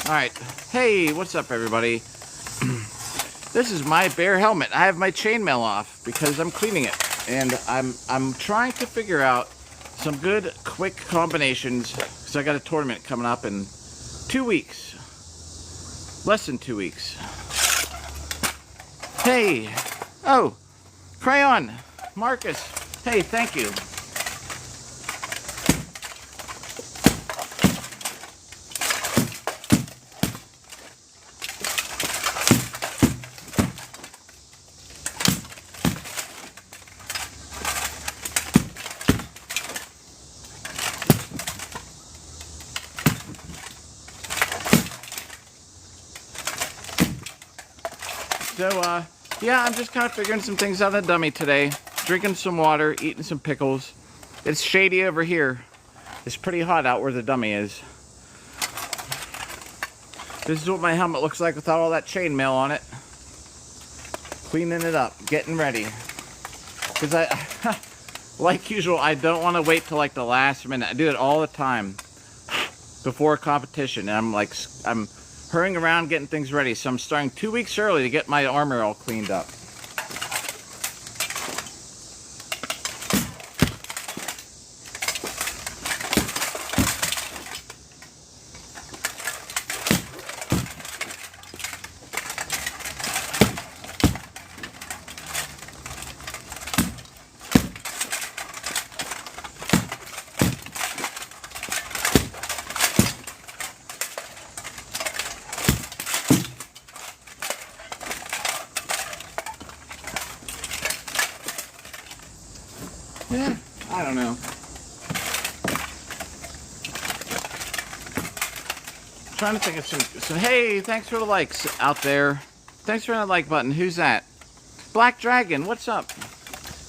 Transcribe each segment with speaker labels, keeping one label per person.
Speaker 1: Alright, hey, what's up everybody? This is my bear helmet. I have my chainmail off because I'm cleaning it. And I'm trying to figure out some good, quick combinations because I got a tournament coming up in 2 weeks. Less than 2 weeks. Hey! Oh! Crayon! Marcus! Hey, thank you. So, yeah, I'm just kind of figuring some things out on the dummy today. Drinking some water, eating some pickles. It's shady over here. It's pretty hot out where the dummy is. This is what my helmet looks like without all that chainmail on it. Cleaning it up, getting ready. Because like usual, I don't want to wait till like the last minute. I do it all the time before a competition. And I'm hurrying around getting things ready. So I'm starting 2 weeks early to get my armor all cleaned up. Yeah, I don't know. Trying to think of some. Hey, thanks for the likes out there. Thanks for that like button. Who's that? Black Dragon, what's up?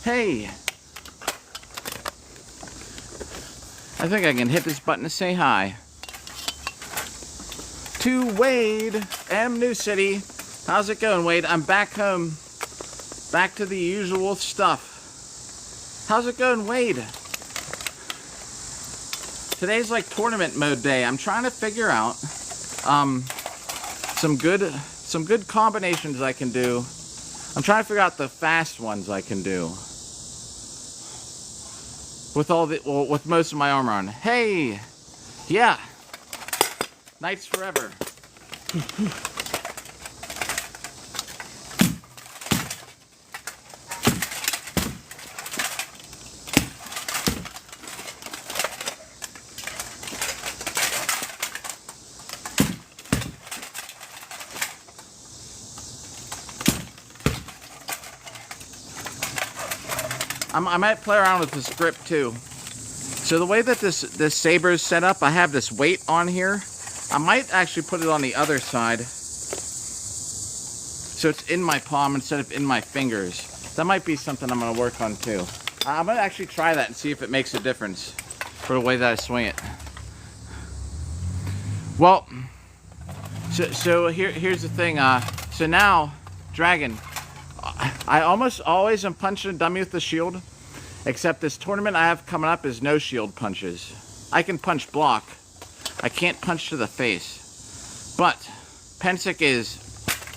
Speaker 1: Hey. I think I can hit this button to say hi. To Wade, M New City. How's it going, Wade? I'm back home. Back to the usual stuff. How's it going, Wade? Today's like tournament mode day. I'm trying to figure out some good combinations I can do. I'm trying to figure out the fast ones I can do with most of my armor on. Hey, yeah, Knights forever. I might play around with this grip too. So the way that this saber is set up, I have this weight on here. I might actually put it on the other side, so it's in my palm instead of in my fingers. That might be something I'm going to work on too. I'm going to actually try that and see if it makes a difference for the way that I swing it. Well, so here's the thing. So now, Dragon, I almost always am punching a dummy with the shield, except this tournament I have coming up is no shield punches. I can punch block. I can't punch to the face. But Pensick is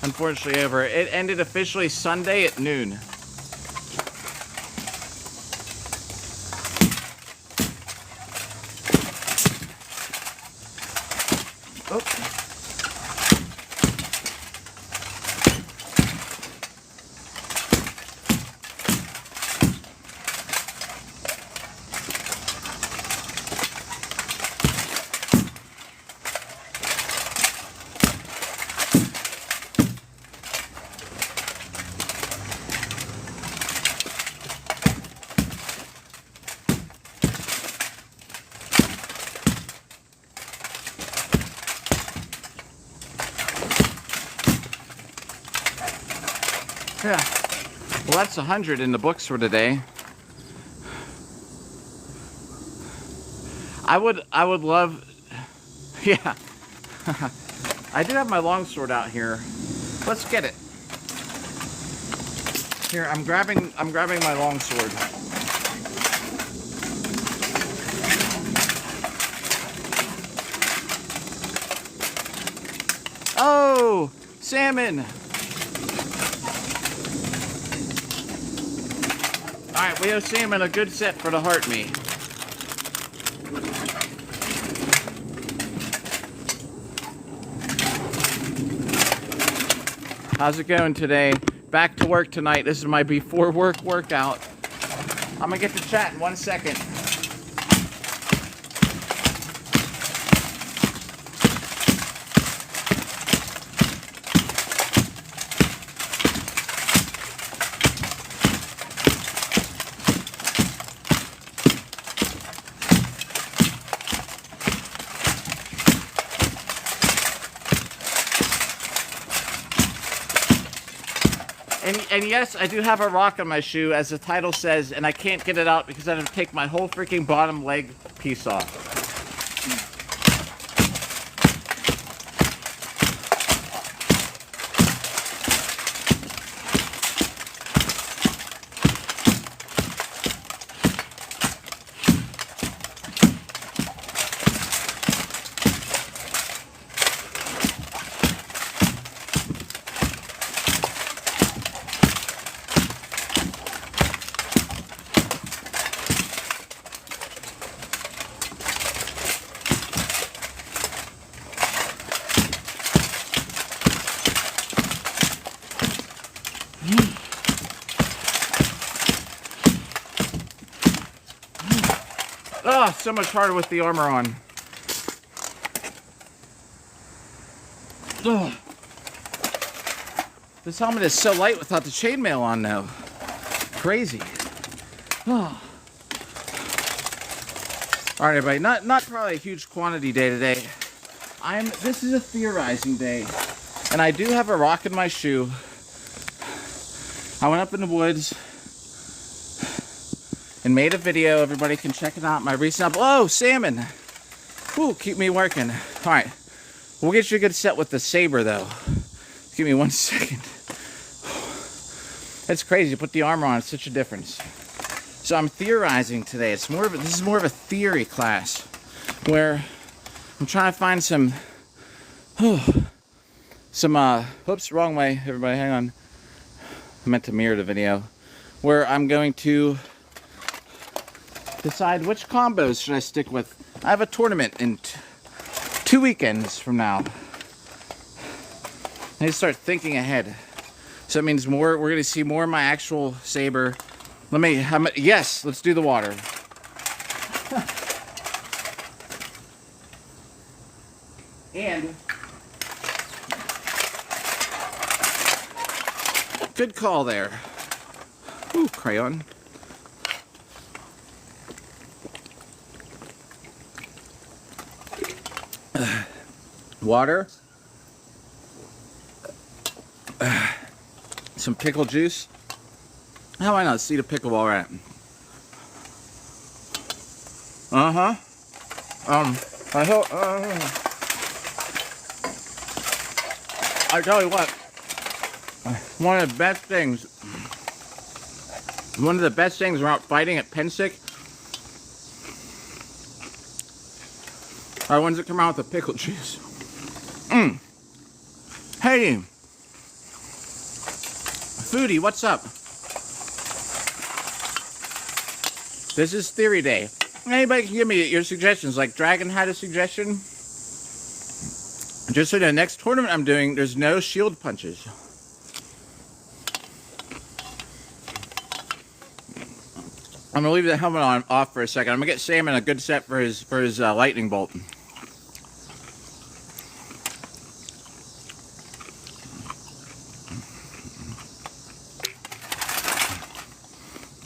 Speaker 1: unfortunately over. It ended officially Sunday at noon. Oh. Yeah, well that's 100 in the books for today. I would love, yeah. I do have my longsword out here. Let's get it. Here, I'm grabbing my longsword. salmon. Alright, we owe salmon a good set for the heart me. How's it going today? Back to work tonight. This is my before work workout. I'm gonna get to chat in 1 second. And yes, I do have a rock on my shoe, as the title says, and I can't get it out because I have to take my whole freaking bottom leg piece off. Oh, so much harder with the armor on. Ugh. This helmet is so light without the chainmail on now. Crazy. Oh. Alright everybody, not probably a huge quantity day today. This is a theorizing day. And I do have a rock in my shoe. I went up in the woods and made a video. Everybody can check it out. My recent oh, salmon. Whew, keep me working. Alright. We'll get you a good set with the saber though. Give me 1 second. That's crazy. Put the armor on, it's such a difference. So I'm theorizing today. This is more of a theory class where I'm trying to find some oops, wrong way, everybody, hang on. I meant to mirror the video. Where I'm going to decide which combos should I stick with. I have a tournament in 2 weekends from now. I need to start thinking ahead. So that means we're going to see more of my actual saber. Yes, let's do the water. And good call there. Ooh, crayon. Water. Some pickle juice. How why not see the pickle while we're at it? I tell you what, one of the best things about fighting at Pensick are ones that come out with the pickle juice. Hey, foodie, what's up? This is theory day. Anybody can give me your suggestions. Like Dragon had a suggestion. Just so the next tournament I'm doing, there's no shield punches. I'm gonna leave the helmet off for a second. I'm gonna get Salmon a good set for his lightning bolt.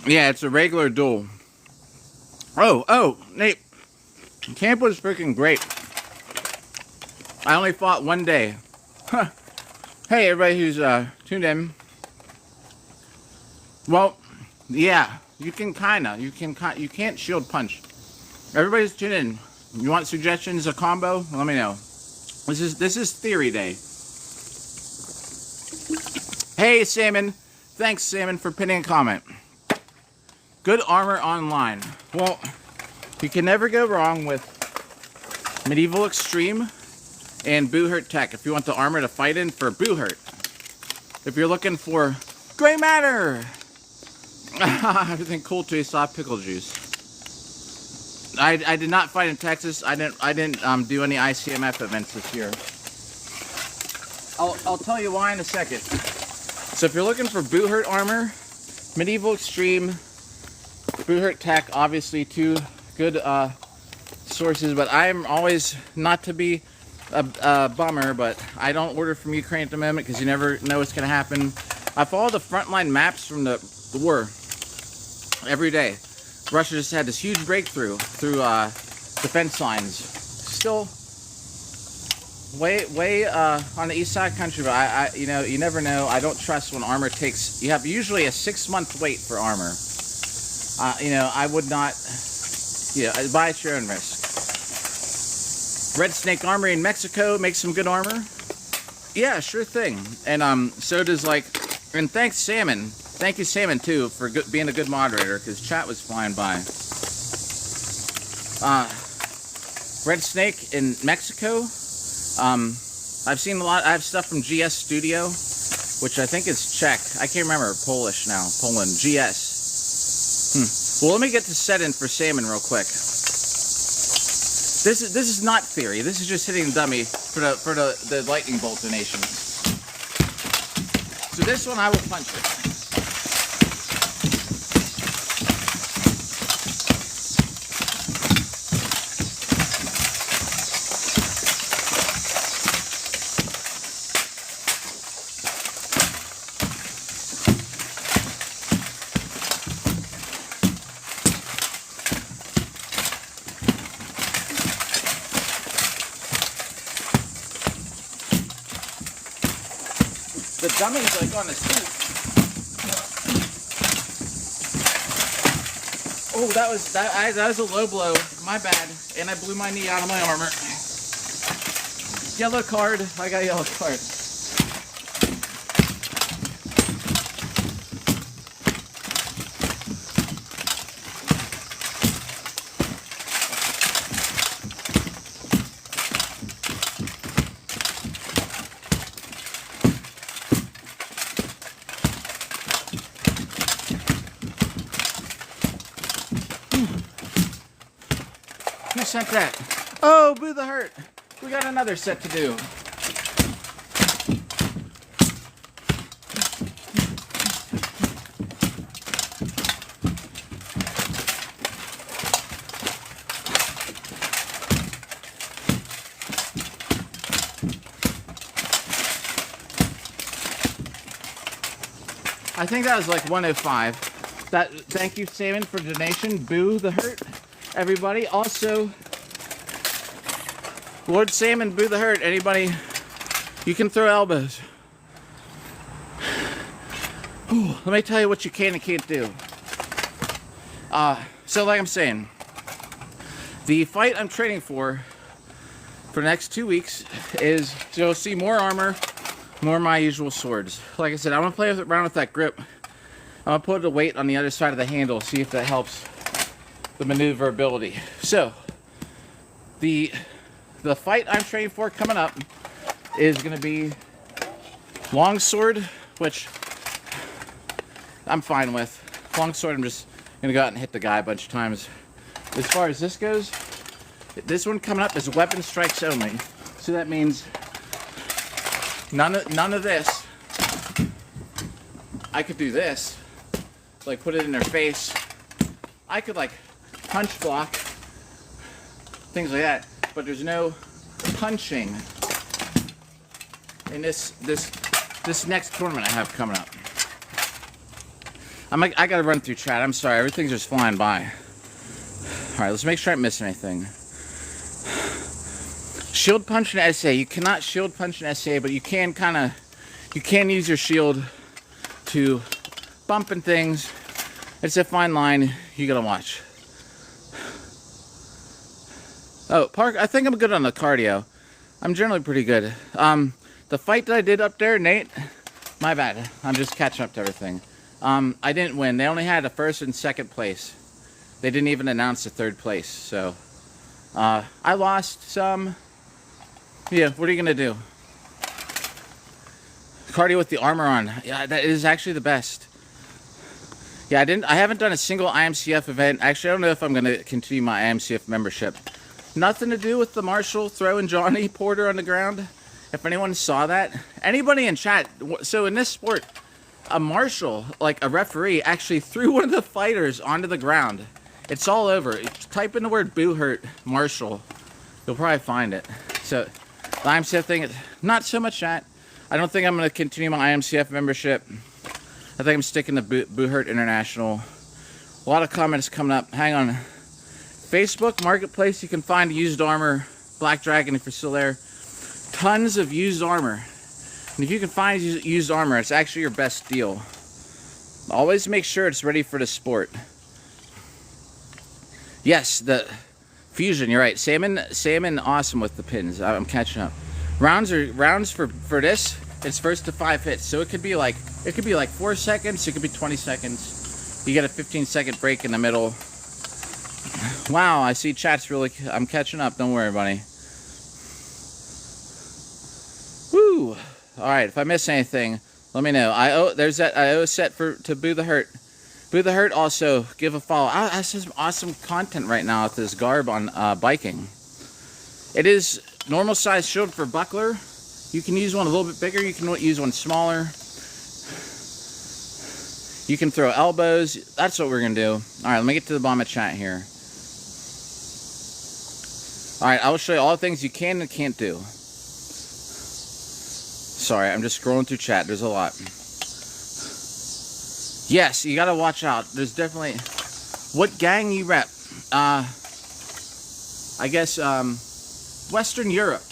Speaker 1: Yeah, it's a regular duel. Oh, Nate. Camp was freaking great. I only fought one day. Huh. Hey, everybody who's tuned in. Well, yeah, you can't shield punch. Everybody's tuned in. You want suggestions, a combo? Let me know. This is theory day. Hey, Salmon. Thanks, Salmon, for pinning a comment. Good armor online. Well, you can never go wrong with Medieval Extreme and Boo Hurt Tech if you want the armor to fight in for Boo Hurt. If you're looking for gray matter, everything cool tastes soft pickle juice. I did not fight in Texas. I didn't do any ICMF events this year. I'll tell you why in a second. So if you're looking for Boo Hurt armor, Medieval Extreme, Boo Hurt Tech, obviously two good sources. But I'm always, not to be a bummer, but I don't order from Ukraine at the moment because you never know what's going to happen. I follow the frontline maps from the war every day. Russia just had this huge breakthrough through defense lines. Still way on the east side of the country, but you know, you never know. I don't trust when armor takes. You have usually a 6-month wait for armor. You know, I would not. Yeah, buy at your own risk. Red Snake Armory in Mexico makes some good armor. Yeah, sure thing. And so does and thanks Salmon. Thank you, Salmon, too, for being a good moderator, because chat was flying by. Red Snake in Mexico. I've seen a lot. I have stuff from GS Studio, which I think is Czech. I can't remember. Polish now. Poland. GS. Well, let me get to set in for Salmon real quick. This is not theory. This is just hitting the dummy for the lightning bolt donation. So this one I will punch it. The dummy's on his feet. Oh, that was a low blow. My bad. And I blew my knee out of my armor. Yellow card. I got a yellow card. Who sent that? Oh, Boo the Hurt. We got another set to do. I think that was like 105. Thank you, Salmon, for donation. Boo the Hurt. Everybody, also, Lord Salmon, Boo the Hurt. Anybody, you can throw elbows. Ooh, let me tell you what you can and can't do. So like I'm saying, the fight I'm training for the next 2 weeks is to see more armor, more of my usual swords. Like I said, I'm gonna play around with that grip. I'm gonna put a weight on the other side of the handle, see if that helps the maneuverability. So the fight I'm training for coming up is going to be longsword, which I'm fine with. Longsword, I'm just going to go out and hit the guy a bunch of times. As far as this goes, this one coming up is weapon strikes only. So that means none of this. I could do this, like put it in their face. I could like punch block, things like that, but there's no punching in this next tournament I have coming up. I gotta run through chat. I'm sorry, everything's just flying by. All right, let's make sure I don't miss anything. Shield punch and SA. You cannot shield punch and SA, but you can use your shield to bump and things. It's a fine line you gotta watch. Oh, Park, I think I'm good on the cardio. I'm generally pretty good. The fight that I did up there, Nate, my bad. I'm just catching up to everything. I didn't win. They only had a first and second place. They didn't even announce the third place. So, I lost some. Yeah, what are you gonna do? Cardio with the armor on. Yeah, that is actually the best. Yeah, I haven't done a single IMCF event. Actually, I don't know if I'm gonna continue my IMCF membership. Nothing to do with the Marshall throwing Johnny Porter on the ground. If anyone saw that, anybody in chat. So in this sport, a marshal, like a referee, actually threw one of the fighters onto the ground. It's all over. Type in the word "boo hurt" Marshall. You'll probably find it. So the IMCF thing, not so much chat. I don't think I'm going to continue my IMCF membership. I think I'm sticking to Boo Hurt International. A lot of comments coming up. Hang on. Facebook Marketplace, you can find used armor. Black Dragon, if you're still there. Tons of used armor. And if you can find used armor, it's actually your best deal. Always make sure it's ready for the sport. Yes, the fusion, you're right. Salmon, awesome with the pins. I'm catching up. Rounds for this. It's first to 5 hits, so it could be like 4 seconds. It could be 20 seconds. You get a 15-second break in the middle. Wow, I see chat's really. I'm catching up. Don't worry, buddy. Woo! All right. If I miss anything, let me know. There's that IO set to Boo the Hurt. Boo the Hurt also give a follow. That's some awesome content right now with this garb on biking. It is normal size shield for buckler. You can use one a little bit bigger. You can use one smaller. You can throw elbows. That's what we're gonna do. All right, let me get to the bottom of chat here. All right, I will show you all the things you can and can't do. Sorry, I'm just scrolling through chat. There's a lot. Yes, you gotta watch out. There's definitely. What gang you rep? I guess Western Europe.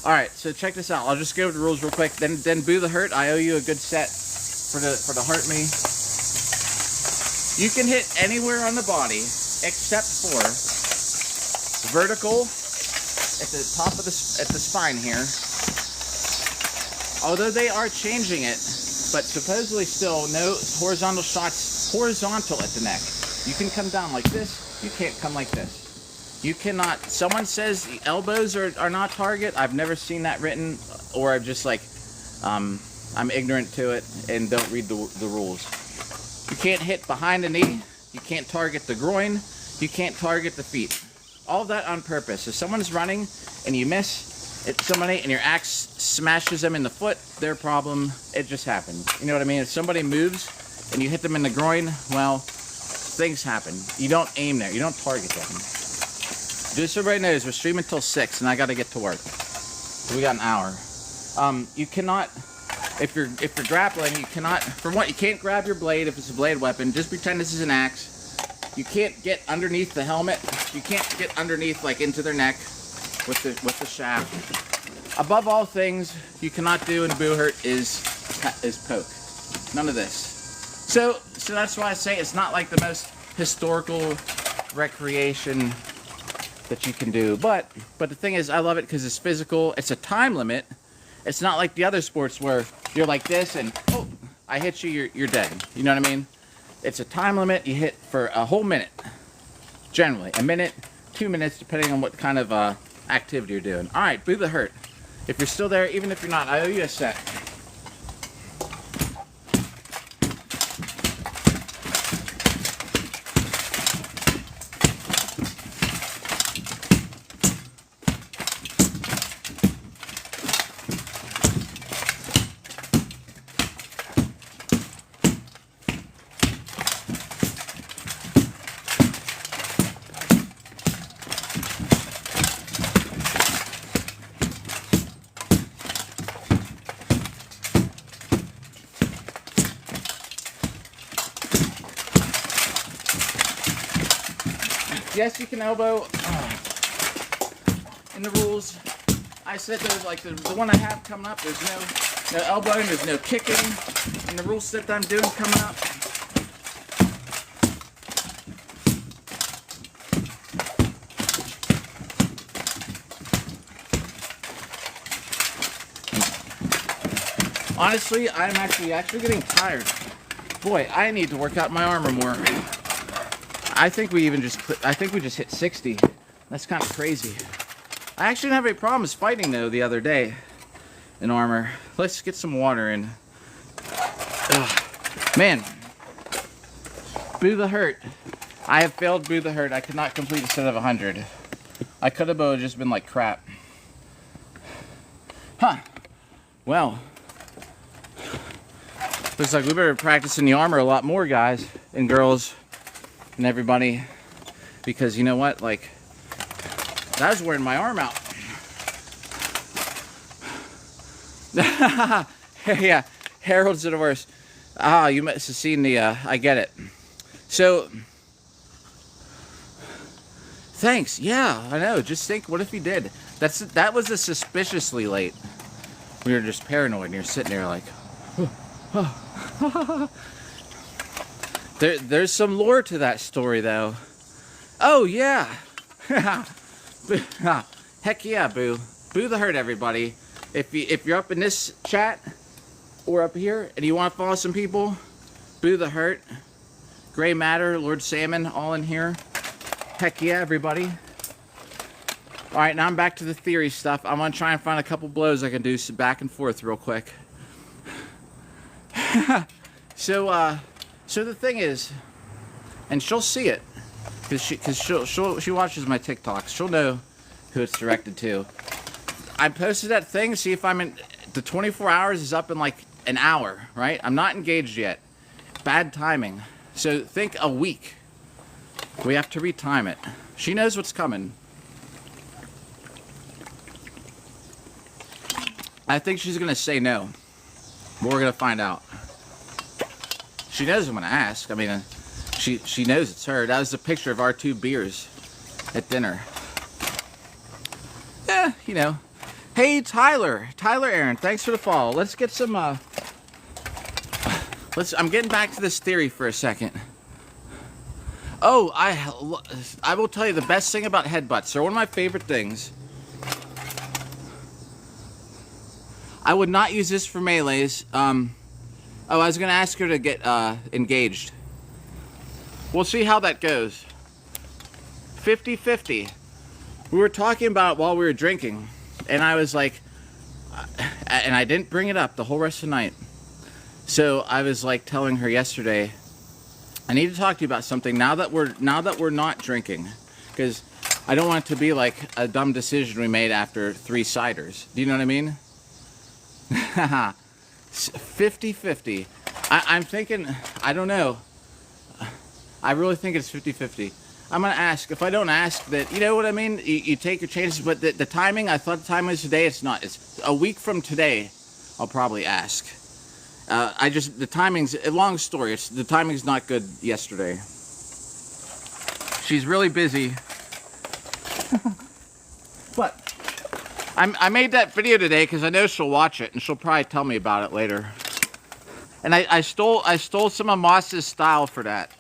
Speaker 1: Alright, so check this out. I'll just go over the rules real quick. Then Boo the Hurt, I owe you a good set for the Hurt Me. You can hit anywhere on the body except for vertical at the top of the spine here. Although they are changing it, but supposedly still no horizontal shots horizontal at the neck. You can come down like this. You can't come like this. You cannot. Someone says the elbows are not target. I've never seen that written, or I'm just like, I'm ignorant to it and don't read the rules. You can't hit behind the knee. You can't target the groin. You can't target the feet. All of that on purpose. If someone's running and you miss somebody and your axe smashes them in the foot, their problem. It just happens. You know what I mean? If somebody moves and you hit them in the groin, well, things happen. You don't aim there. You don't target them. Just so everybody knows, we're streaming until 6, and I got to get to work. So we got an hour. You cannot, if you're grappling, you cannot. For one, you can't grab your blade if it's a blade weapon. Just pretend this is an axe. You can't get underneath the helmet. You can't get underneath, like, into their neck with the shaft. Above all things, you cannot do in Boo Hurt is poke. None of this. So that's why I say it's not like the most historical recreation that you can do, but the thing is, I love it because it's physical. It's a time limit. It's not like the other sports where you're like this and oh, I hit you, you're dead. You know what I mean? It's a time limit. You hit for a whole minute, generally a minute, 2 minutes, depending on what kind of activity you're doing. All right, Boo the Hurt. If you're still there, even if you're not, I owe you a set. Yes, you can elbow. In the rules, I said there's like the one I have coming up. There's no elbowing. There's no kicking. In the rule set that I'm doing coming up. Honestly, I'm actually getting tired. Boy, I need to work out my armor more. I think we just hit 60. That's kind of crazy. I actually didn't have any problems fighting though the other day in armor. Let's get some water in. Ugh. Man, Boo the Hurt. I have failed Boo the Hurt. I could not complete a set of 100. I could have, but it would just been like crap. Huh. Well, looks like we better practice in the armor a lot more, guys and girls and everybody, because you know what? Like, I was wearing my arm out. Yeah, Harold's the worst. Ah, you must have seen the, I get it. So, thanks. Yeah, I know. Just think, what if he did? That was a suspiciously late. We were just paranoid, and you're sitting there like, there's some lore to that story, though. Oh, yeah. Heck yeah, Boo. Boo the Hurt, everybody. If you're up in this chat or up here and you want to follow some people, Boo the Hurt, Gray Matter, Lord Salmon, all in here. Heck yeah, everybody. All right, now I'm back to the theory stuff. I'm going to try and find a couple blows I can do back and forth real quick. So the thing is, and she'll see it, because she watches my TikToks. She'll know who it's directed to. I posted that thing. See if I'm in. The 24 hours is up in like an hour, right? I'm not engaged yet. Bad timing. So think a week. We have to retime it. She knows what's coming. I think she's gonna say no. But we're gonna find out. She knows I'm gonna ask. I mean, she knows it's her. That was a picture of our 2 beers at dinner. Yeah, you know. Hey, Tyler Aaron, thanks for the follow. Let's get some, I'm getting back to this theory for a second. Oh, I will tell you the best thing about headbutts. They're one of my favorite things. I would not use this for melees. Oh, I was going to ask her to get engaged. We'll see how that goes. 50-50. We were talking about it while we were drinking. And I was like, and I didn't bring it up the whole rest of the night. So I was like telling her yesterday, I need to talk to you about something now that we're not drinking, because I don't want it to be like a dumb decision we made after 3 ciders. Do you know what I mean? 50-50. I'm thinking, I don't know. I really think it's 50-50. I'm going to ask. If I don't ask, that, you know what I mean? You take your chances, but the timing, I thought the time was today. It's not. It's a week from today, I'll probably ask. The timing's, a long story. The timing's not good yesterday. She's really busy. But I made that video today because I know she'll watch it, and she'll probably tell me about it later. And I stole some of Moss's style for that.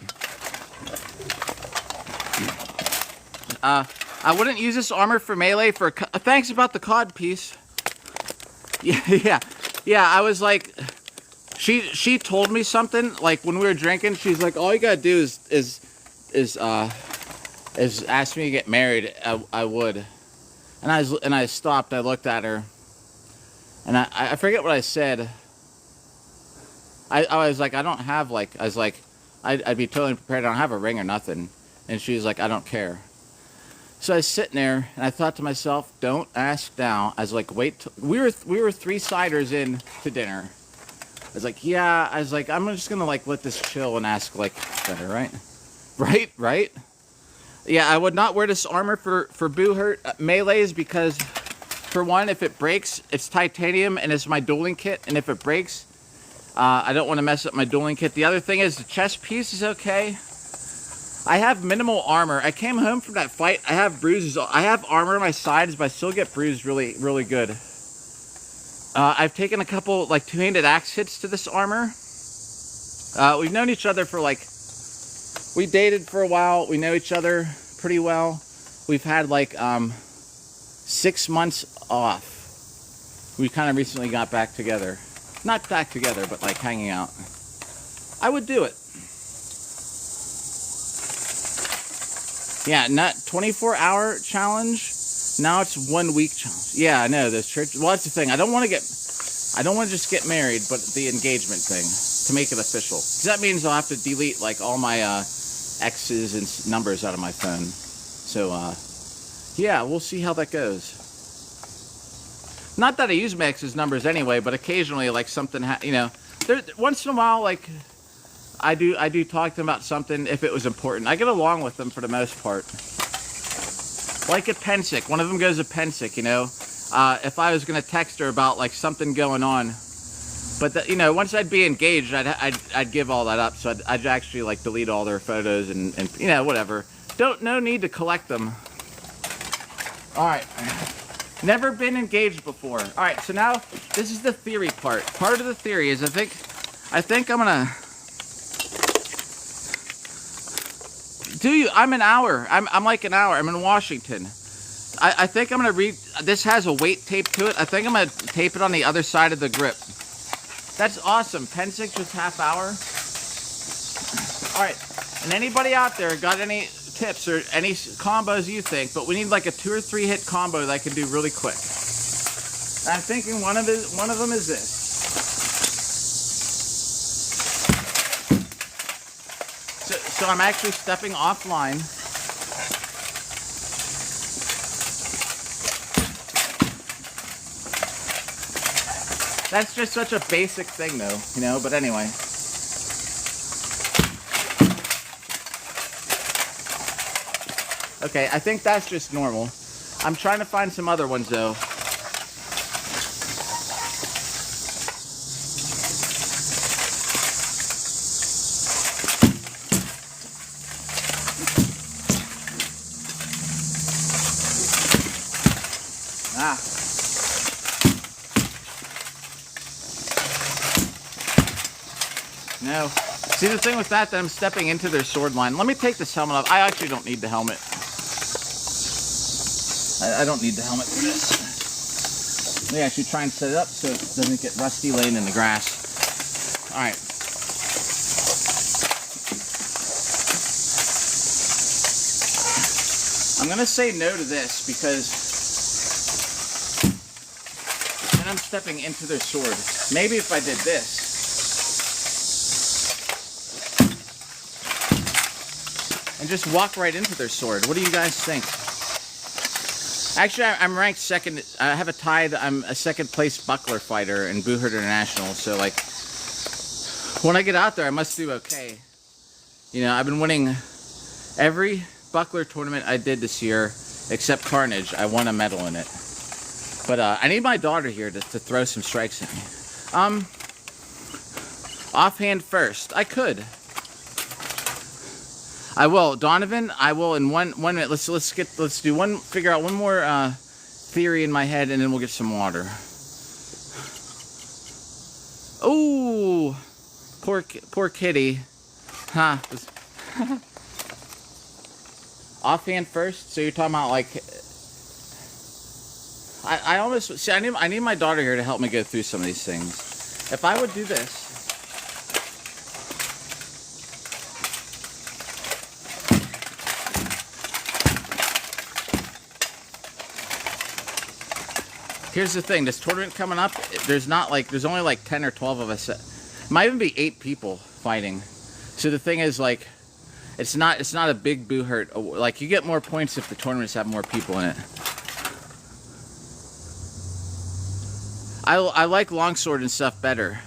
Speaker 1: I wouldn't use this armor for melee for... Thanks about the COD piece. Yeah. I was like... She told me something, like, when we were drinking. She's like, all you gotta do is ask me to get married. I would. And I stopped. I looked at her. And I forget what I said. I was like, I don't have, like... I was like, I'd be totally prepared. I don't have a ring or nothing. And she was like, I don't care. So I was sitting there, and I thought to myself, don't ask now. I was like, wait. We were 3 ciders in to dinner. I was like, yeah. I was like, I'm just going to, like, let this chill and ask, like, better, right? Right? Yeah, I would not wear this armor for Boo Hurt melees because, for one, if it breaks, it's titanium, and it's my dueling kit. And if it breaks, I don't want to mess up my dueling kit. The other thing is the chest piece is okay. I have minimal armor. I came home from that fight. I have bruises. I have armor on my sides, but I still get bruised really, really good. I've taken a couple, like, 2-handed axe hits to this armor. We've known each other for, like... We dated for a while. We know each other pretty well. We've had, like, 6 months off. We kind of recently got back together. Not back together, but, like, hanging out. I would do it. Yeah, not 24-hour challenge. Now it's 1 week challenge. Yeah, I know those church. Well, that's the thing. I don't want to just get married, but the engagement thing to make it official. Because that means I'll have to delete like all my X's and numbers out of my phone. So yeah, we'll see how that goes. Not that I use my X's numbers anyway, but occasionally like something, once in a while like I do talk to them about something if it was important. I get along with them for the most part. Like at Pensick, one of them goes to Pensick, if I was gonna text her about like something going on, but once I'd be engaged, I'd give all that up. So I'd actually like delete all their photos and whatever. No need to collect them. All right. Never been engaged before. All right, so now this is the theory part. Part of the theory is I think I'm gonna. I'm an hour. I'm like an hour. I'm in Washington. I think I'm gonna read. This has a weight tape to it. I think I'm gonna tape it on the other side of the grip. That's awesome. Pensick just half hour. All right, and anybody out there got any tips or any combos you think, but we need like a 2 or 3 hit combo that I can do really quick. I'm thinking one of them is this. So I'm actually stepping offline. That's just such a basic thing though, but anyway. Okay, I think that's just normal. I'm trying to find some other ones though. No. See, the thing with that I'm stepping into their sword line. Let me take this helmet off. I actually don't need the helmet. I don't need the helmet for this. Let me actually try and set it up so it doesn't get rusty laying in the grass. All right. I'm going to say no to this because then I'm stepping into their sword. Maybe if I did this. And just walk right into their sword. What do you guys think? Actually, I'm ranked second. I have a tithe. I'm a second place buckler fighter in Boohurt International. So, like, when I get out there, I must do okay. I've been winning every buckler tournament I did this year, except Carnage. I won a medal in it. But I need my daughter here to throw some strikes at me. Offhand first. I could. I will, Donovan. I will in one minute. Figure out one more theory in my head, and then we'll get some water. Oh, poor kitty. Huh. Offhand first. So you're talking about like. I almost see. I need my daughter here to help me go through some of these things. If I would do this. Here's the thing, this tournament coming up, there's only like 10 or 12 of us. It might even be 8 people fighting. So the thing is, like, it's not a big Boohurt. Like, you get more points if the tournaments have more people in it. I like longsword and stuff better,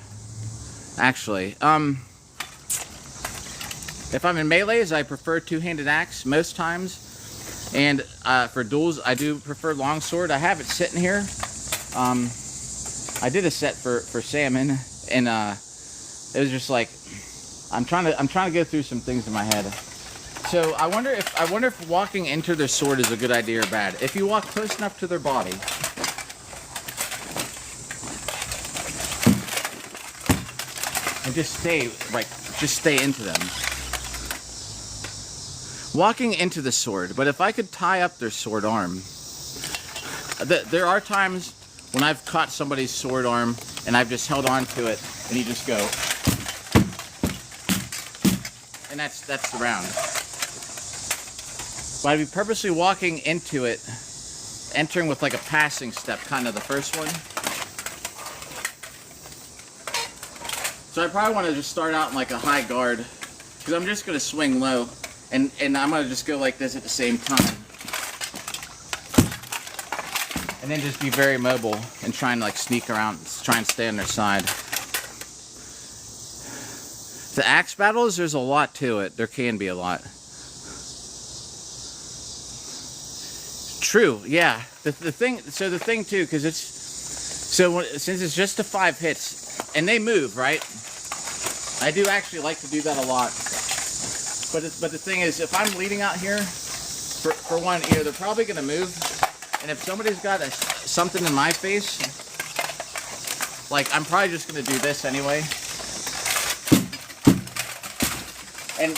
Speaker 1: actually. If I'm in melees, I prefer two-handed axe most times. And for duels, I do prefer longsword. I have it sitting here. I did a set for salmon, and it was just like I'm trying to go through some things in my head. So I wonder if walking into their sword is a good idea or bad. If you walk close enough to their body, and just stay into them. Walking into the sword, but if I could tie up their sword arm, there are times when I've caught somebody's sword arm and I've just held on to it and you just go, and that's the round. But I'd be purposely walking into it, entering with like a passing step, kind of the first one. So I probably want to just start out in like a high guard, because I'm just going to swing low, and I'm going to just go like this at the same time. And then just be very mobile and try and like sneak around, try and stay on their side. The axe battles, there's a lot to it. There can be a lot. True, yeah. The thing too, because it's, since it's just the 5 hits, and they move, right? I do actually like to do that a lot. But the thing is, if I'm leading out here, for one, you know, they're probably going to move. And if somebody's got something in my face, like, I'm probably just going to do this anyway. And,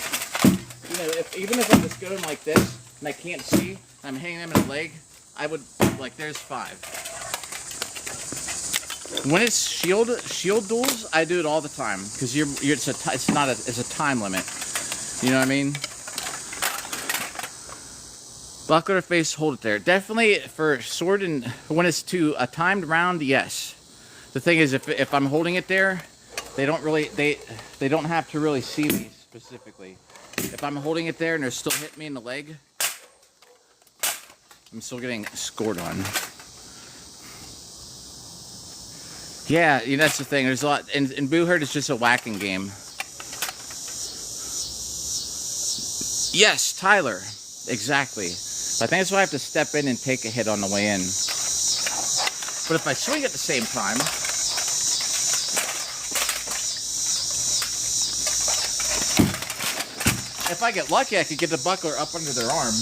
Speaker 1: you know, even if I'm just going like this, and I can't see, I'm hanging them in a leg, I would, like, there's 5. When it's shield duels, I do it all the time, because it's a time limit. You know what I mean? Buckler to face, hold it there. Definitely for sword, and when it's to a timed round, yes. The thing is, if I'm holding it there, they don't have to really see me specifically. If I'm holding it there and they're still hitting me in the leg, I'm still getting scored on. Yeah, you know, that's the thing. There's a lot, and Boo Hurt is just a whacking game. Yes, Tyler, exactly. I think that's why I have to step in and take a hit on the way in. But if I swing at the same time, if I get lucky, I could get the buckler up under their arm.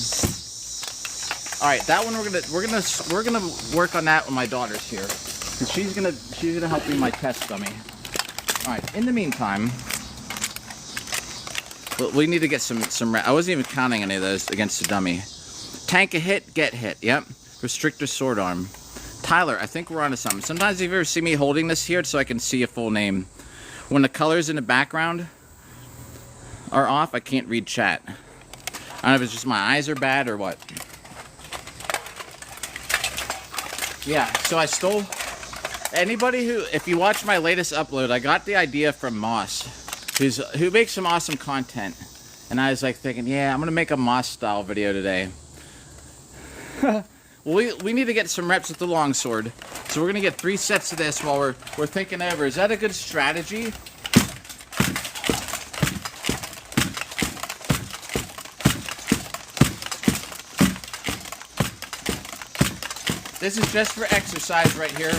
Speaker 1: All right, that one we're gonna work on that when my daughter's here, because she's gonna help me my test dummy. All right. In the meantime, we need to get some. I wasn't even counting any of those against the dummy. Tank a hit, get hit. Yep. Restrictor sword arm. Tyler, I think we're onto something. Sometimes if you ever see me holding this here, so I can see a full name. When the colors in the background are off, I can't read chat. I don't know if it's just my eyes are bad or what. Yeah, so I stole... Anybody who... If you watch my latest upload, I got the idea from Moss, who makes some awesome content. And I was like thinking, yeah, I'm going to make a Moss-style video today. we need to get some reps with the longsword. So we're going to get 3 sets of this while we're thinking over. Is that a good strategy? This is just for exercise right here.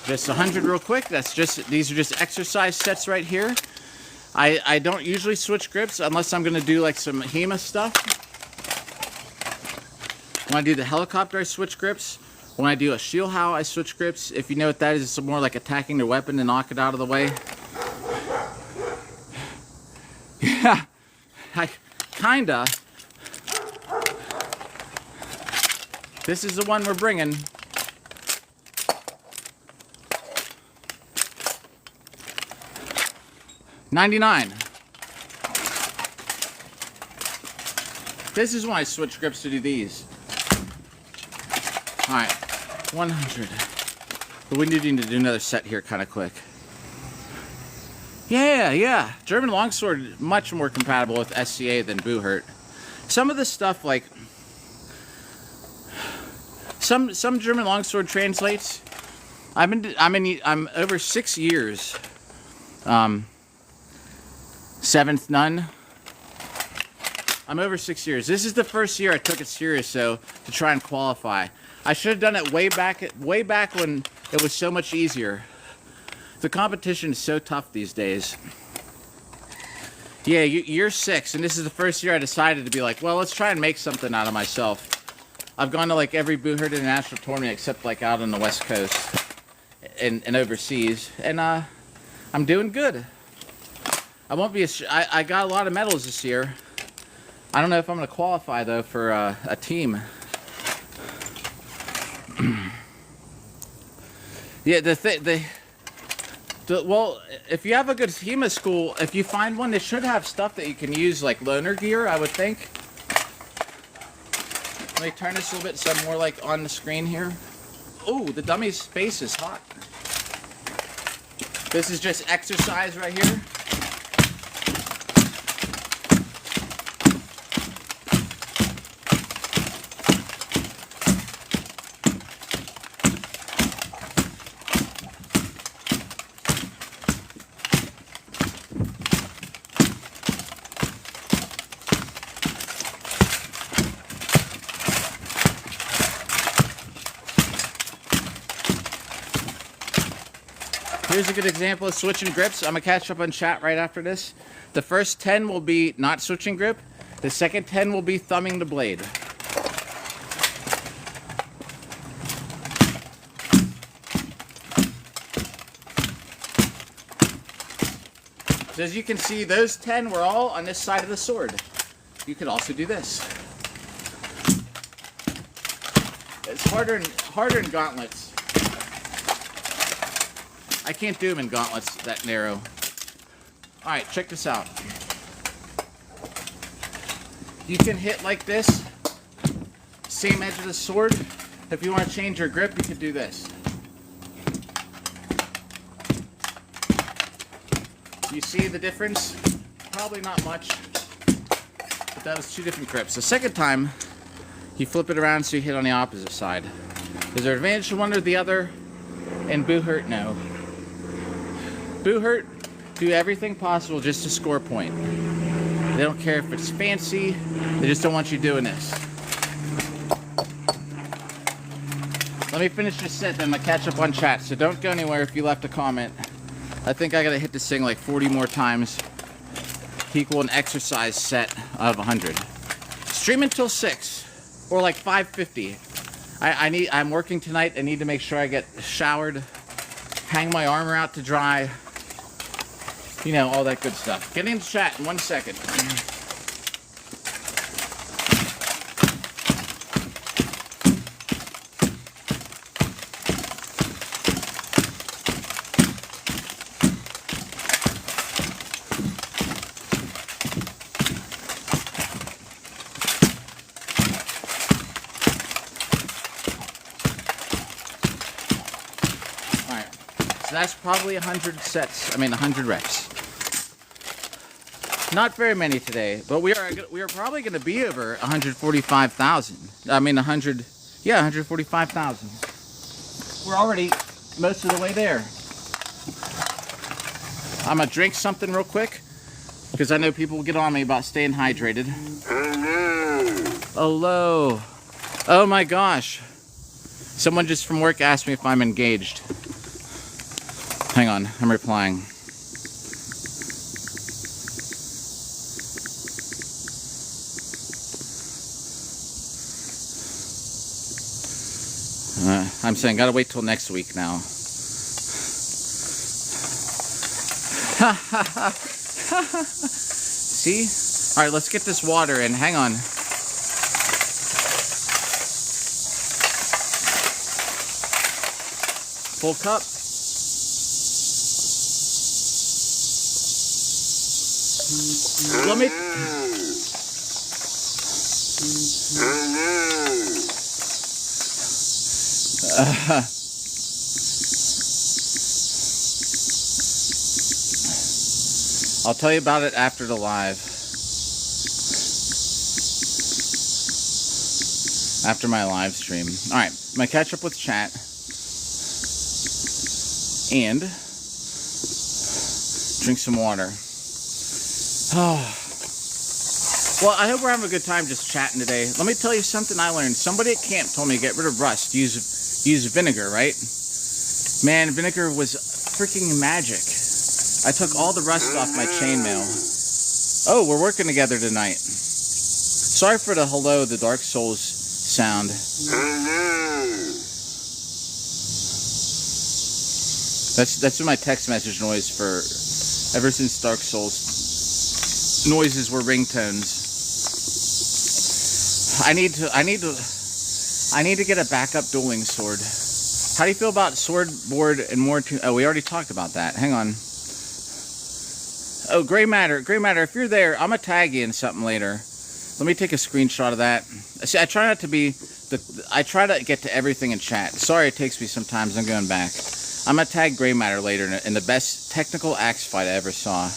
Speaker 1: Just 100 real quick. These are just exercise sets right here. I don't usually switch grips unless I'm going to do like some HEMA stuff. When I do the helicopter, I switch grips. When I do a shield how, I switch grips. If you know what that is, it's more like attacking the weapon to knock it out of the way. Yeah, kinda. This is the one we're bringing. $99. This is when I switch grips to do these. Alright, 100. But we need to do another set here kind of quick. Yeah. German longsword, much more compatible with SCA than Boo Hurt. Some of the stuff, like... Some German longsword translates. I'm over 6 years. 7th Nun. I'm over 6 years. This is the first year I took it serious, though, to try and qualify. I should have done it way back when it was so much easier. The competition is so tough these days. Yeah, year 6, and this is the first year I decided to be like, well, let's try and make something out of myself. I've gone to like every Boo Herd International tournament except like out on the West Coast and overseas, and I'm doing good. I won't be. I got a lot of medals this year. I don't know if I'm going to qualify though for a team. Yeah, well, if you have a good HEMA school, if you find one, they should have stuff that you can use, like loaner gear, I would think. Let me turn this a little bit so I'm more like on the screen here. Ooh, the dummy's face is hot. This is just exercise right here. Here's a good example of switching grips. I'm gonna catch up on chat right after this. The first 10 will be not switching grip. The second 10 will be thumbing the blade. So as you can see, those 10 were all on this side of the sword. You could also do this. It's harder in gauntlets. I can't do them in gauntlets that narrow. Alright, check this out. You can hit like this, same edge of the sword. If you want to change your grip, you could do this. You see the difference? Probably not much, but that was two different grips. The second time, you flip it around so you hit on the opposite side. Is there an advantage to one or the other? In Boo Hurt, no. Boo Hurt do everything possible just to score a point. They don't care if it's fancy, they just don't want you doing this. Let me finish this set, then I'm gonna catch up on chat, so don't go anywhere if you left a comment. I think I gotta hit this thing like 40 more times to equal an exercise set of 100. Stream until 6, or like 5:50. I'm working tonight, I need to make sure I get showered, hang my armor out to dry, you know, all that good stuff. Get into chat in 1 second. Alright, so that's probably 100 sets, 100 reps. Not very many today, but we are probably going to be over 145,000. 145,000. We're already most of the way there. I'm going to drink something real quick, because I know people will get on me about staying hydrated. Hello. Oh my gosh. Someone just from work asked me if I'm engaged. Hang on, I'm replying. I'm saying, gotta wait till next week now. See? Alright, let's get this water in. Hang on. Full cup. Let me... I'll tell you about it after the live. After my live stream. Alright, I'm gonna catch up with chat. And drink some water. Well, I hope we're having a good time just chatting today. Let me tell you something I learned. Somebody at camp told me to get rid of rust. Use vinegar, right? Man, vinegar was freaking magic. I took all the rust off my chainmail. Oh, we're working together tonight. Sorry for the hello, the Dark Souls sound. That's been my text message noise for ever since Dark Souls. Noises were ringtones. I need to get a backup dueling sword. How do you feel about sword, board, and more? Oh, we already talked about that. Hang on. Oh, Gray Matter, if you're there, I'm gonna tag you in something later. Let me take a screenshot of that. See, I try not to be I try to get to everything in chat. Sorry, it takes me sometimes. I'm going back. I'm gonna tag Gray Matter later in the best technical axe fight I ever saw.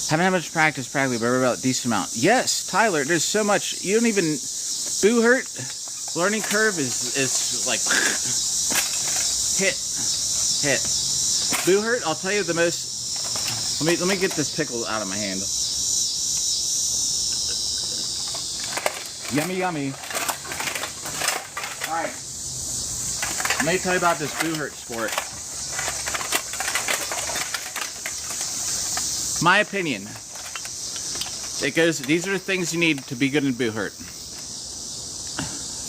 Speaker 1: Haven't had much practice practically, but about a decent amount. Yes, Tyler, there's so much. You don't even... Boo hurt. Learning curve is like... Hit. Boo hurt, I'll tell you the most... Let me get this pickle out of my hand. Yummy, yummy. Alright. Let me tell you about this boo hurt sport. My opinion. It goes, these are the things you need to be good in boo hurt.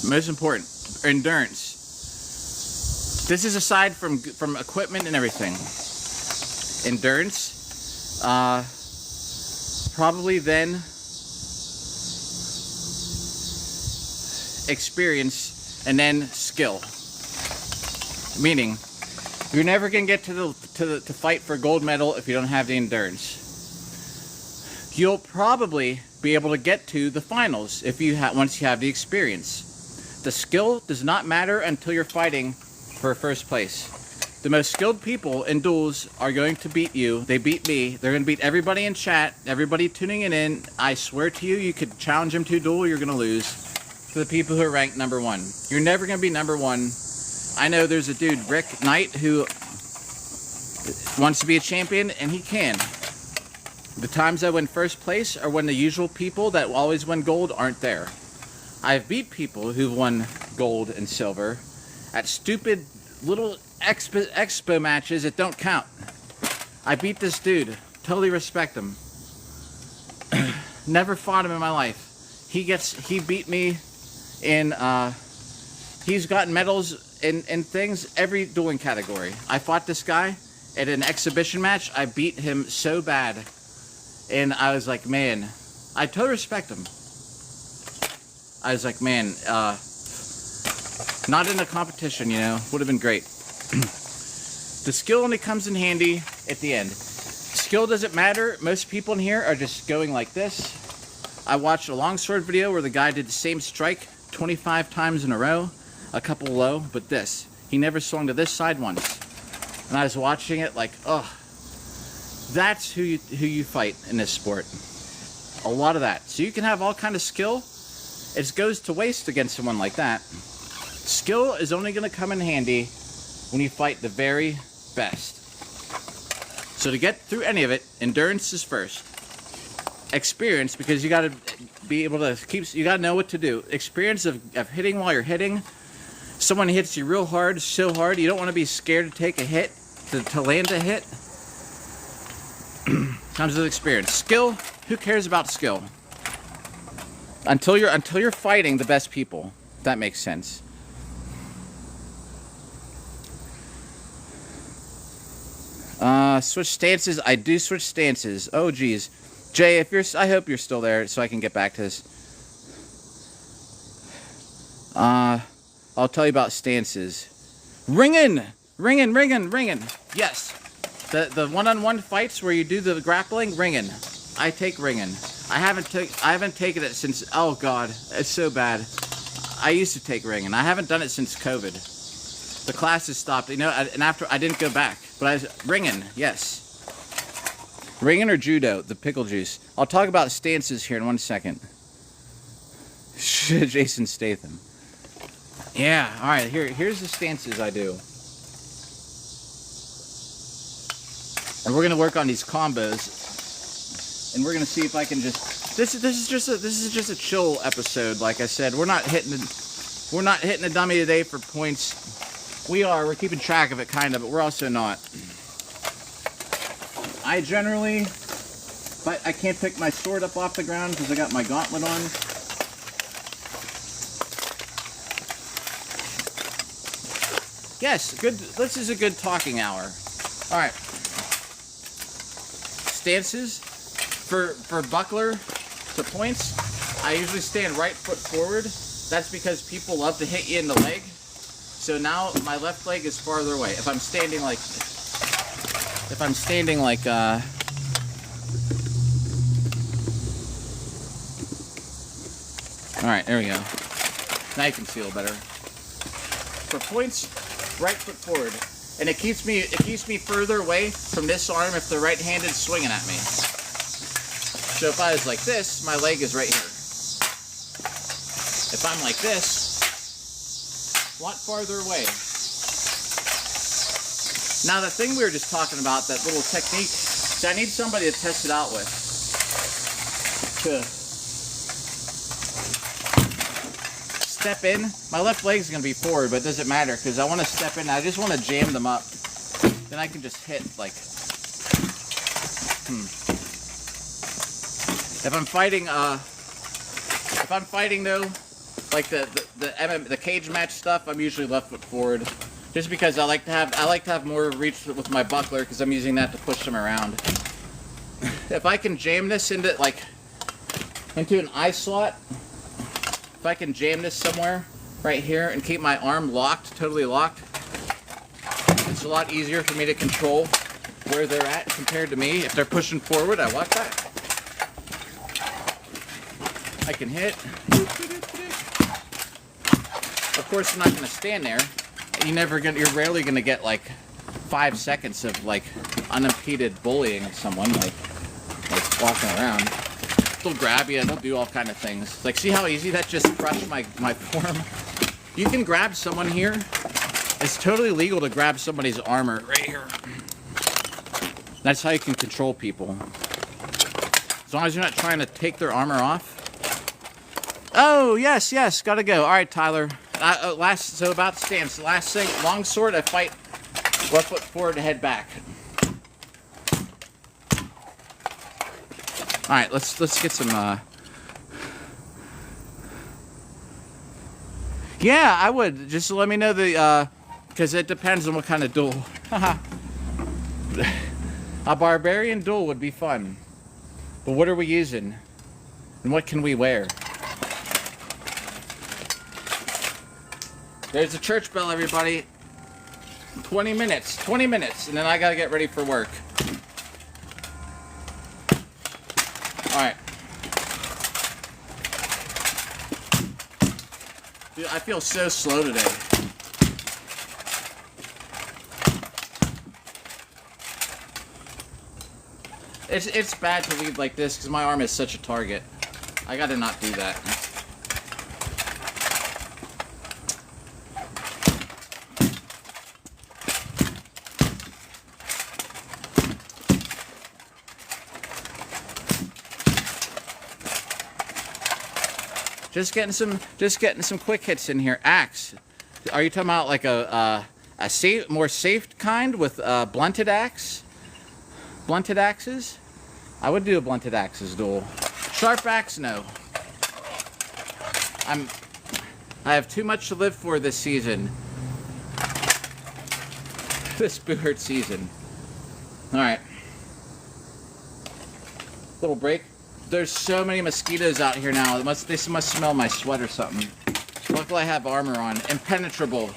Speaker 1: Most important, endurance. This is aside from equipment and everything. Endurance. Probably then experience, and then skill. Meaning, you're never gonna get to fight for a gold medal if you don't have the endurance. You'll probably be able to get to the finals if you once you have the experience. The skill does not matter until you're fighting for first place. The most skilled people in duels are going to beat you. They beat me. They're going to beat everybody in chat, everybody tuning it in. I swear to you, you could challenge them to a duel, you're going to lose. To the people who are ranked number 1. You're never going to be number 1. I know there's a dude, Rick Knight, who wants to be a champion, and he can. The times I win first place are when the usual people that always win gold aren't there. I've beat people who've won gold and silver at stupid little expo matches that don't count. I beat this dude. Totally respect him. Never fought him in my life. He beat me in, he's gotten medals in things, every dueling category. I fought this guy at an exhibition match. I beat him so bad. And I was like, man, I totally respect him. I was like, man, not in a competition, you know, would have been great. The skill only comes in handy at the end. Skill doesn't matter. Most people in here are just going like this. I watched a longsword video where the guy did the same strike 25 times in a row, a couple low, but this. He never swung to this side once. And I was watching it like, ugh. That's who you fight in this sport. A lot of that. So you can have all kind of skill. It goes to waste against someone like that. Skill is only going to come in handy when you fight the very best. So to get through any of it, endurance is first. Experience, because you got to be able to you got to know what to do. Experience of hitting while you're hitting. Someone hits you real hard, so hard, you don't want to be scared to take a hit, to land a hit. Comes with experience. Skill, who cares about skill? Until you're fighting the best people. If that makes sense. Switch stances. I do switch stances. Oh geez. Jay, I hope you're still there so I can get back to this. I'll tell you about stances. Ringing. Yes. The one-on-one fights where you do the grappling, ringing. I take ringing. I haven't taken it since, oh god, it's so bad. I used to take ringing. I haven't done it since COVID. The classes stopped, you know, and after I didn't go back. But ringing, yes. Ringing or judo, the pickle juice. I'll talk about stances here in 1 second. Jason Statham. Yeah, all right. Here's the stances I do. And we're gonna work on these combos, and we're gonna see if I can just. This is just a chill episode. Like I said, we're not hitting the dummy today for points. We're keeping track of it kind of, but we're also not. I generally, but I can't pick my sword up off the ground because I got my gauntlet on. Yes, good. This is a good talking hour. All right. Stances for buckler to points. I usually stand right foot forward. That's because people love to hit you in the leg. So now my left leg is farther away. If I'm standing like, all right, there we go. Now you can see a little better. For points, right foot forward. And it keeps me further away from this arm if they're right-handed swinging at me. So if I was like this, my leg is right here. If I'm like this, a lot farther away. Now the thing we were just talking about, that little technique, so I need somebody to test it out with. To step in. My left leg's gonna be forward, but it doesn't matter because I want to step in. I just want to jam them up. Then I can just hit like. If I'm fighting though, like the cage match stuff, I'm usually left foot forward, just because I like to have more reach with my buckler because I'm using that to push them around. If I can jam this into an eye slot. If I can jam this somewhere right here and keep my arm locked, totally locked, it's a lot easier for me to control where they're at compared to me. If they're pushing forward, I watch that. I can hit. Of course, I'm not going to stand there. You're rarely going to get like 5 seconds of like unimpeded bullying someone, like walking around. They'll grab you, they'll do all kind of things. Like, see how easy that just crushed my form? You can grab someone here. It's totally legal to grab somebody's armor right here. That's how you can control people. As long as you're not trying to take their armor off. Oh, yes, gotta go. All right, Tyler. So about stance. Last thing, longsword, I fight left foot forward to head back. All right, let's get some. Yeah, I would. Just let me know because it depends on what kind of duel. A barbarian duel would be fun, but what are we using, and what can we wear? There's the church bell, everybody. 20 minutes, and then I gotta get ready for work. All right. Dude, I feel so slow today. It's bad to lead like this because my arm is such a target. I gotta not do that. Just getting some quick hits in here. Axe. Are you talking about like a more safe kind with blunted axe? Blunted axes? I would do a blunted axes duel. Sharp axe, no. I have too much to live for this season. This boot season. All right. Little break. There's so many mosquitoes out here now. They must smell my sweat or something. Luckily I have armor on. Impenetrable.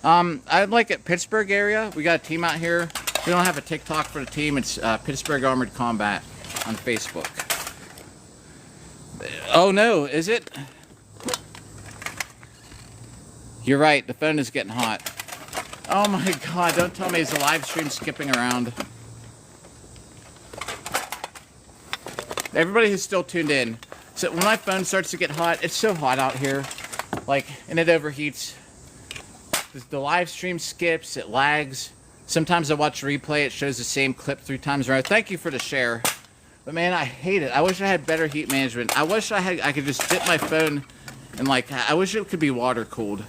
Speaker 1: I like at Pittsburgh area. We got a team out here. We don't have a TikTok for the team. It's Pittsburgh Armored Combat on Facebook. Oh no, is it? You're right, the phone is getting hot. Oh my god, don't tell me it's a live stream skipping around. Everybody who's still tuned in. So when my phone starts to get hot, it's so hot out here. Like, and it overheats. The live stream skips, it lags. Sometimes I watch a replay, it shows the same clip 3 times around. Thank you for the share. But man, I hate it. I wish I had better heat management. I wish I could just dip my phone and like, I wish it could be water cooled.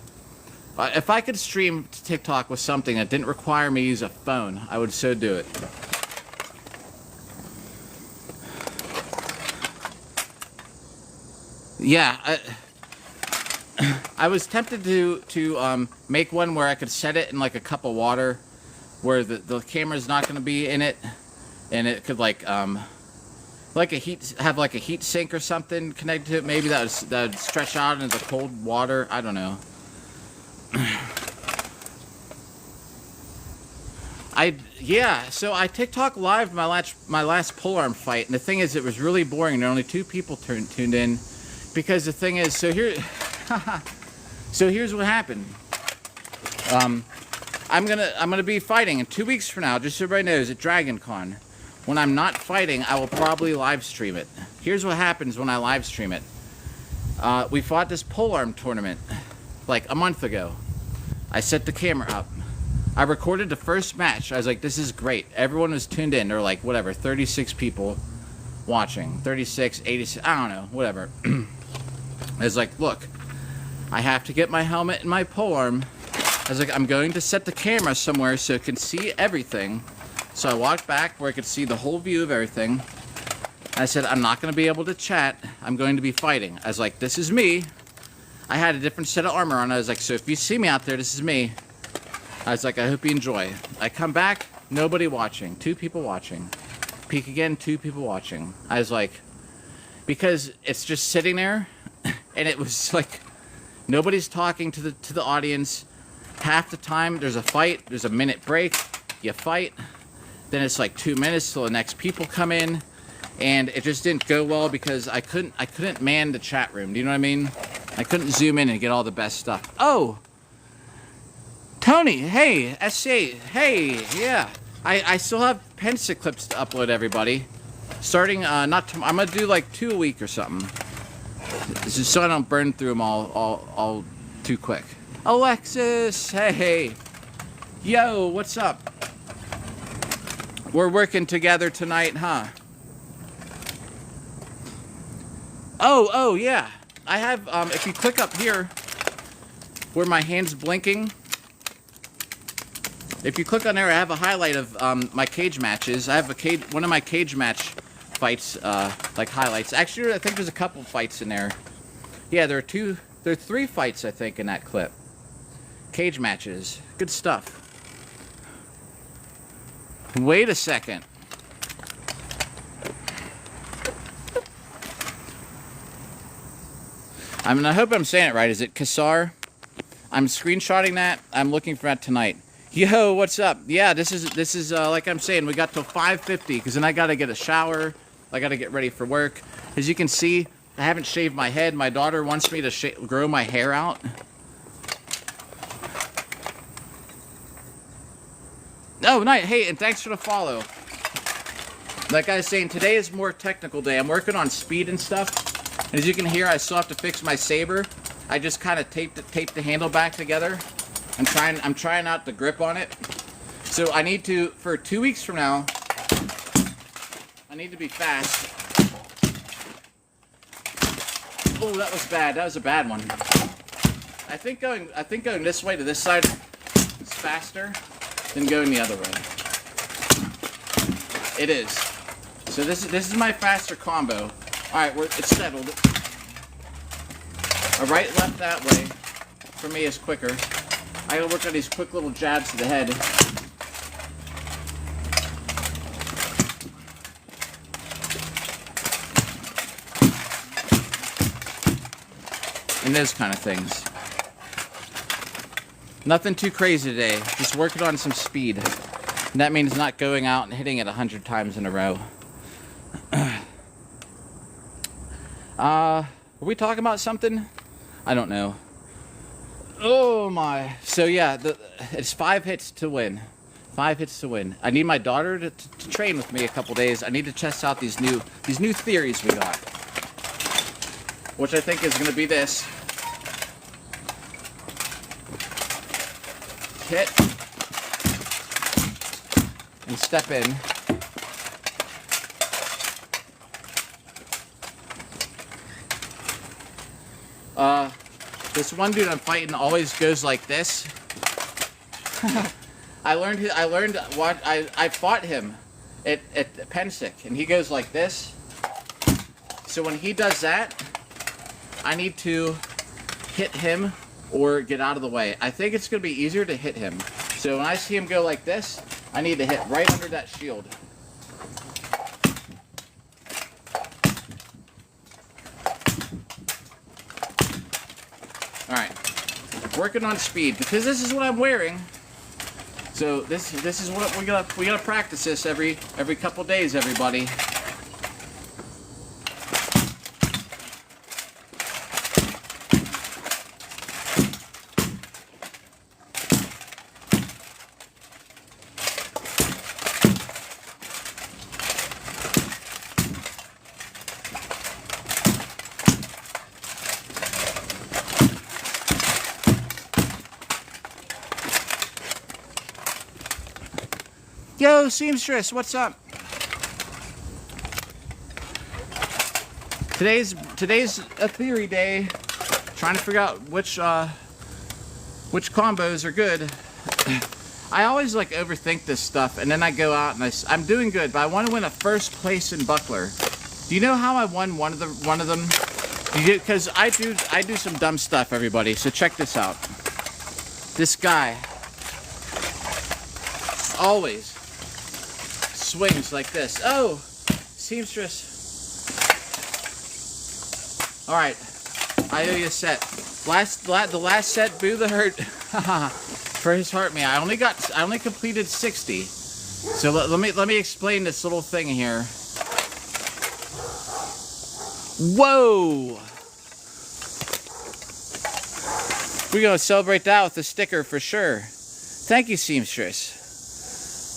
Speaker 1: If I could stream to TikTok with something that didn't require me to use a phone, I would so do it. Yeah, I was tempted to make one where I could set it in like a cup of water, where the camera's not going to be in it, and it could like have like a heat sink or something connected to it. Maybe that would stretch out into the cold water. I don't know. So I TikTok live my last polearm fight, and the thing is, it was really boring. There were only 2 people tuned in, because the thing is, so here's what happened. I'm gonna be fighting in 2 weeks from now, just so everybody knows, at Dragon Con. When I'm not fighting, I will probably live stream it. Here's what happens when I live stream it. We fought this polearm tournament like a month ago. I set the camera up. I recorded the first match. I was like, this is great. Everyone was tuned in. There were like, whatever, 36 people watching. 36, 86, I don't know, whatever. I was like, look, I have to get my helmet and my polearm. I was like, I'm going to set the camera somewhere so it can see everything. So I walked back where I could see the whole view of everything. I said, I'm not going to be able to chat. I'm going to be fighting. I was like, this is me. I had a different set of armor on. I was like, so if you see me out there, this is me. I was like, I hope you enjoy. I come back, nobody watching. 2 people watching. Peek again, 2 people watching. I was like, because it's just sitting there, and it was like, nobody's talking to the audience. Half the time, there's a fight. There's a minute break. You fight. Then it's like 2 minutes till the next people come in. And it just didn't go well because I couldn't man the chat room. Do you know what I mean? I couldn't zoom in and get all the best stuff. Oh! Tony, hey, SC, hey, yeah. I still have Pensa clips to upload, everybody. Starting, I'm gonna do like 2 a week or something. Just so I don't burn through them all too quick. Alexis, hey. Yo, what's up? We're working together tonight, huh? Oh, yeah. I have, if you click up here, where my hand's blinking, if you click on there, I have a highlight of my cage matches. I have one of my cage match fights, like highlights. Actually, I think there's a couple fights in there. Yeah, there are 3 fights, I think, in that clip. Cage matches. Good stuff. Wait a second. I hope I'm saying it right. Is it Kassar? I'm screenshotting that. I'm looking for that tonight. Yo, what's up? Yeah, this is like I'm saying, we got till 5:50 because then I gotta get a shower. I gotta get ready for work. As you can see, I haven't shaved my head. My daughter wants me to grow my hair out. Oh, nice. Hey, and thanks for the follow. Like I was saying, today is more technical day. I'm working on speed and stuff. And as you can hear, I still have to fix my saber. I just kind of taped the handle back together. I'm trying out the grip on it. So I need to, for 2 weeks from now, I need to be fast. Oh, that was bad. That was a bad one. I think going this way to this side is faster than going the other way. It is. So this is my faster combo. All right, it's settled. A right, left that way for me is quicker. I gotta work on these quick little jabs to the head. And those kind of things. Nothing too crazy today. Just working on some speed. And that means not going out and hitting it 100 times in a row. Were we talking about something? I don't know. Oh my. So yeah, it's 5 hits to win. 5 hits to win. I need my daughter to train with me a couple days. I need to test out these new theories we got. Which I think is going to be this. Hit. And step in. This one dude I'm fighting always goes like this. I fought him at Pensick, and he goes like this. So when he does that, I need to hit him or get out of the way. I think it's going to be easier to hit him. So when I see him go like this, I need to hit right under that shield. All right, working on speed because this is what I'm wearing. So this is what we gotta practice this every couple days, everybody. Yo, seamstress, what's up? Today's a theory day. Trying to figure out which combos are good. I always like overthink this stuff, and then I go out and I'm doing good, but I want to win a first place in buckler. Do you know how I won one of them? Because I do some dumb stuff, everybody. So check this out. This guy always swings like this. Oh, seamstress. All right, I owe you a set. The last set, Boo the Hurt for his heart me. I only completed 60. So let me explain this little thing here. Whoa! We're gonna celebrate that with a sticker for sure. Thank you, seamstress.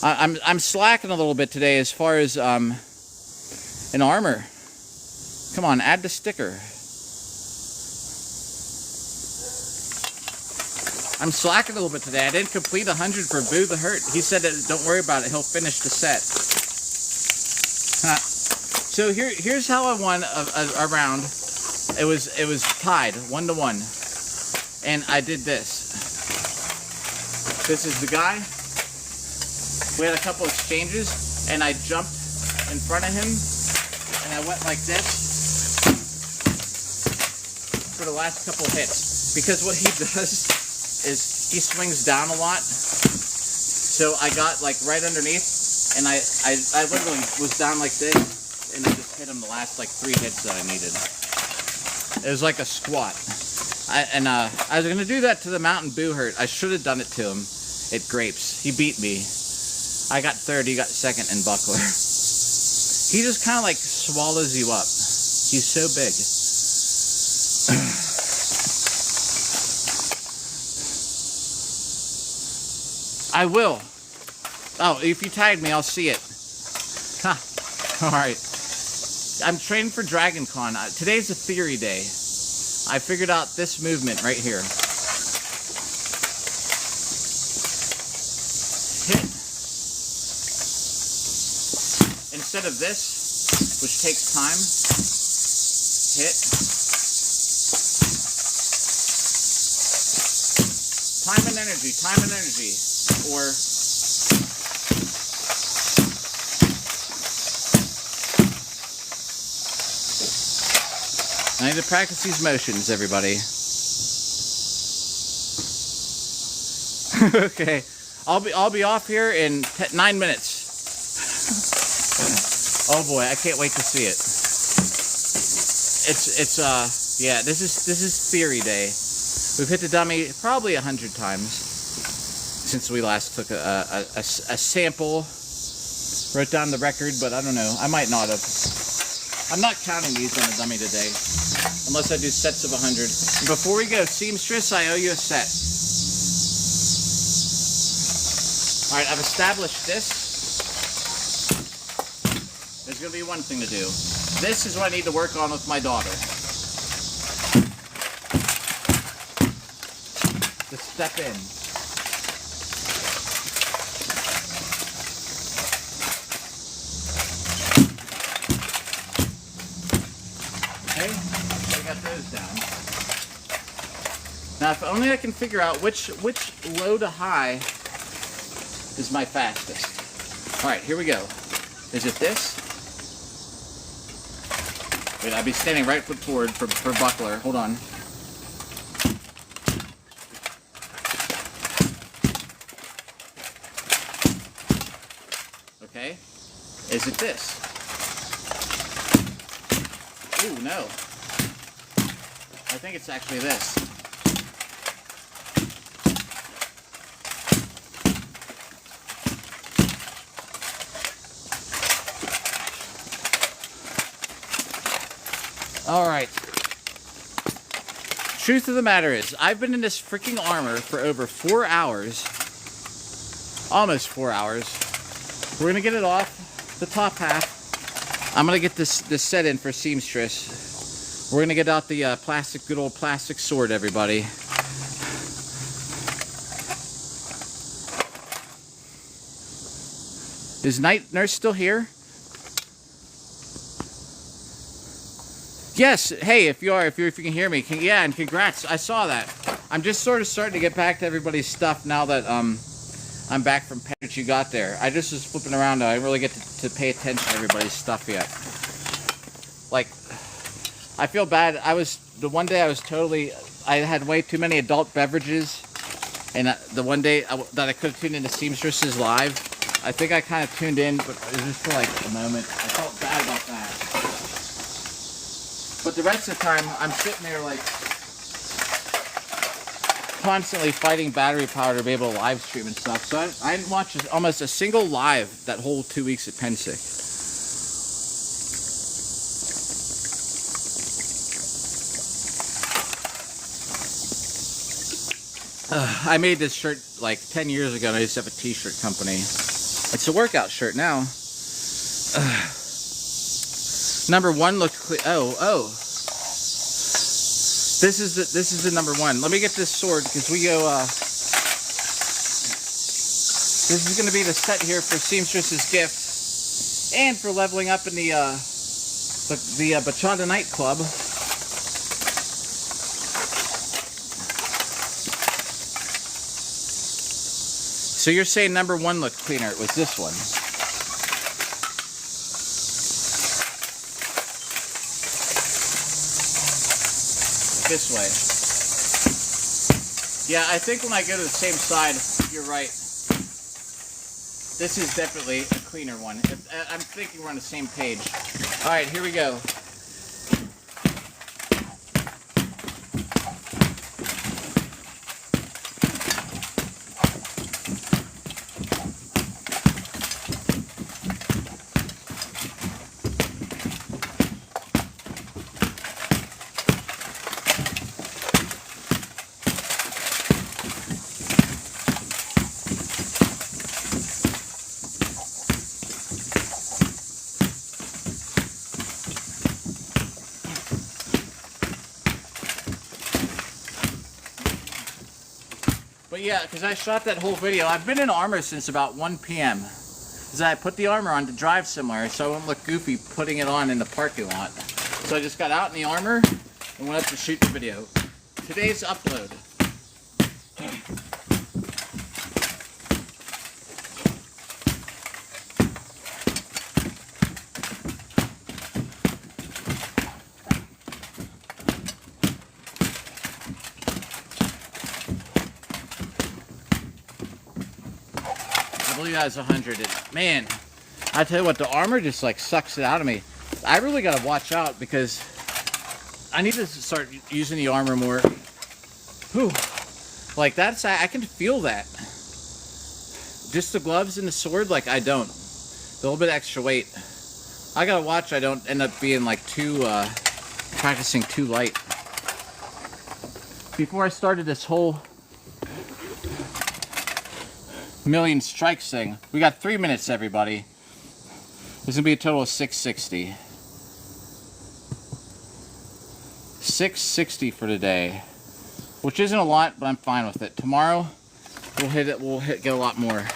Speaker 1: I'm slacking a little bit today as far as an armor. Come on, add the sticker. I'm slacking a little bit today. I didn't complete 100 for Boo the Hurt. He said that don't worry about it. He'll finish the set. So here's how I won a round. It was tied 1-1, and I did this. This is the guy. We had a couple exchanges, and I jumped in front of him, and I went like this for the last couple hits. Because what he does is he swings down a lot, so I got like right underneath, and I literally was down like this, and I just hit him the last like 3 hits that I needed. It was like a squat. I was gonna do that to the Mountain Boo Hurt. I should have done it to him at Grapes. He beat me. I got third, he got second in buckler. He just kind of like swallows you up. He's so big. I will. Oh, if you tag me, I'll see it. Huh. All right. I'm training for Dragon Con. Today's a theory day. I figured out this movement right here. Hit. Instead of this, which takes time, hit. Time and energy, or I need to practice these motions, everybody. Okay, I'll be off here in 9 minutes. Oh boy, I can't wait to see it. Yeah, this is theory day. We've hit the dummy probably 100 times. since we last took a sample. Wrote down the record, but I don't know. I might not have. I'm not counting these on the dummy today, unless I do sets of 100. And before we go, seamstress, I owe you a set. All right, I've established this. There's going to be one thing to do. This is what I need to work on with my daughter. To step in. Okay, I got those down. Now, if only I can figure out which low to high is my fastest. All right, here we go. Is it this? Wait, I'll be standing right foot forward for buckler. Hold on. Okay. Is it this? Ooh, no. I think it's actually this. All right. Truth of the matter is, I've been in this freaking armor for over 4 hours. Almost 4 hours. We're gonna get it off the top half. I'm gonna get this set in for seamstress. We're gonna get out the good old plastic sword, everybody. Is night nurse still here? Yes. Hey, if you can hear me, yeah, and congrats. I saw that. I'm just sort of starting to get back to everybody's stuff now that I'm back from Penn, which you got there. I just was flipping around. I didn't really get to pay attention to everybody's stuff yet. Like, I feel bad. The one day I had way too many adult beverages, and the one day that I could have tuned into Seamstress's live, I think I kind of tuned in, but it was just for like a moment. I felt bad about that. But the rest of the time, I'm sitting there like constantly fighting battery power to be able to live stream and stuff. So I didn't watch almost a single live that whole 2 weeks at Penn State. I made this shirt like 10 years ago, and I used to have a t-shirt company. It's a workout shirt now. Number one looked clear. Oh. This is the number one. Let me get this sword because we go. This is going to be the set here for Seamstress's gift, and for leveling up in the Bachata nightclub. So you're saying number one looked cleaner? It was this one. This way. Yeah, I think when I go to the same side, you're right. This is definitely a cleaner one. I'm thinking we're on the same page. All right, here we go. But yeah, because I shot that whole video. I've been in armor since about 1 p.m. Because I put the armor on to drive somewhere, so I wouldn't look goofy putting it on in the parking lot. So I just got out in the armor and went up to shoot the video. Today's upload. As 100. Man, I tell you what, the armor just like sucks it out of me. I really gotta watch out because I need to start using the armor more. Whew. Like that's, I can feel that. just the gloves and the sword, like I don't. A little bit extra weight. I gotta watch I don't end up being like too, practicing too light. Before I started this whole million strikes thing, we got 3 minutes, everybody. This is gonna be a total of 660. 660 for today, which isn't a lot, but I'm fine with it. Tomorrow we'll hit it. Get a lot more.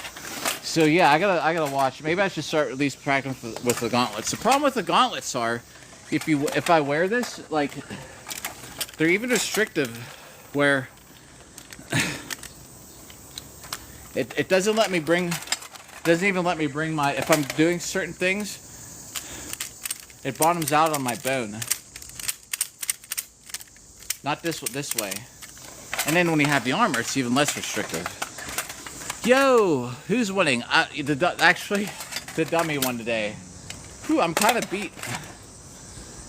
Speaker 1: So yeah, I gotta watch. Maybe I should start at least practicing with the gauntlets. The problem with the gauntlets are, if I wear this, like, they're even restrictive, where it doesn't let me bring. Doesn't even let me bring my. If I'm doing certain things, it bottoms out on my bone. Not this way. And then when you have the armor, it's even less restrictive. Yo, who's winning? Actually, the dummy won today. Whew, I'm kind of beat.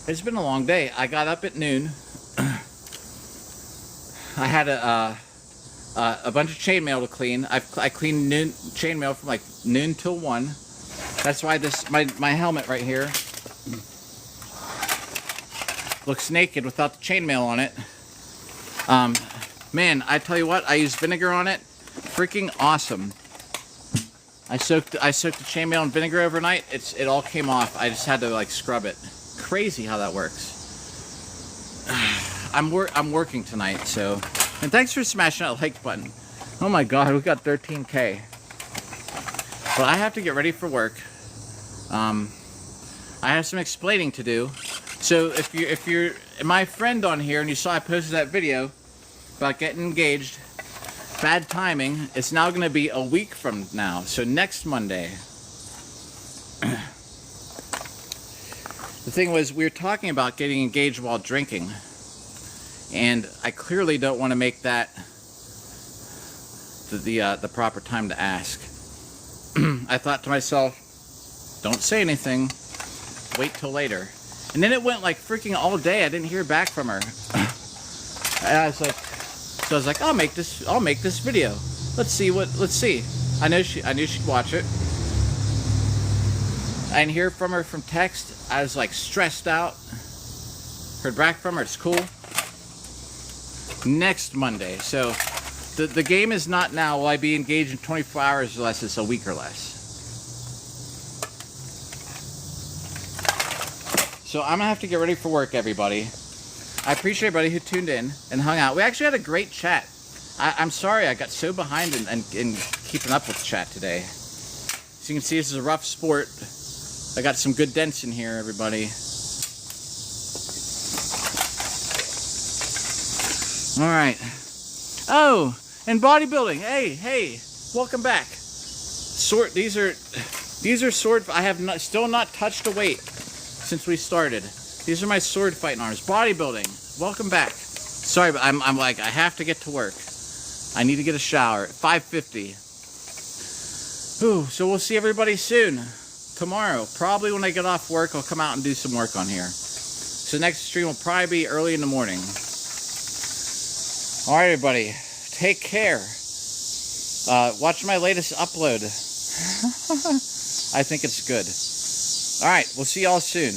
Speaker 1: It's been a long day. I got up at noon. I had a bunch of chainmail to clean. I cleaned chainmail from like noon till 1. That's why my helmet right here looks naked without the chainmail on it. Man, I tell you what, I used vinegar on it. Freaking awesome. I soaked the chainmail in vinegar overnight. It all came off. I just had to like scrub it. Crazy how that works. I'm working tonight, so. And thanks for smashing that like button. Oh my god, we got 13K. But I have to get ready for work. I have some explaining to do. So if you're my friend on here and you saw I posted that video about getting engaged, bad timing. It's now going to be a week from now. So next Monday. The thing was, we were talking about getting engaged while drinking. And I clearly don't want to make that the proper time to ask. I thought to myself, don't say anything. Wait till later. And then it went like freaking all day. I didn't hear back from her. And I was like, I'll make this video. Let's see. I knew she'd watch it. I didn't hear from her from text. I was like stressed out. Heard back from her. It's cool. Next Monday. So the game is not now. Will I be engaged in 24 hours or less? It's a week or less. So I'm gonna have to get ready for work, everybody. I appreciate everybody who tuned in and hung out. We actually had a great chat. I'm sorry I got so behind in keeping up with chat today. As you can see, this is a rough sport. I got some good dents in here, everybody. All right. Oh, and bodybuilding. Hey, welcome back. These are sword. I have still not touched a weight since we started. These are my sword fighting arms. Bodybuilding. Welcome back. Sorry, but I'm like, I have to get to work. I need to get a shower at 5:50. Ooh, so we'll see everybody soon. Tomorrow. Probably when I get off work, I'll come out and do some work on here. So next stream will probably be early in the morning. Alright, everybody. Take care. Watch my latest upload. I think it's good. Alright, we'll see y'all soon.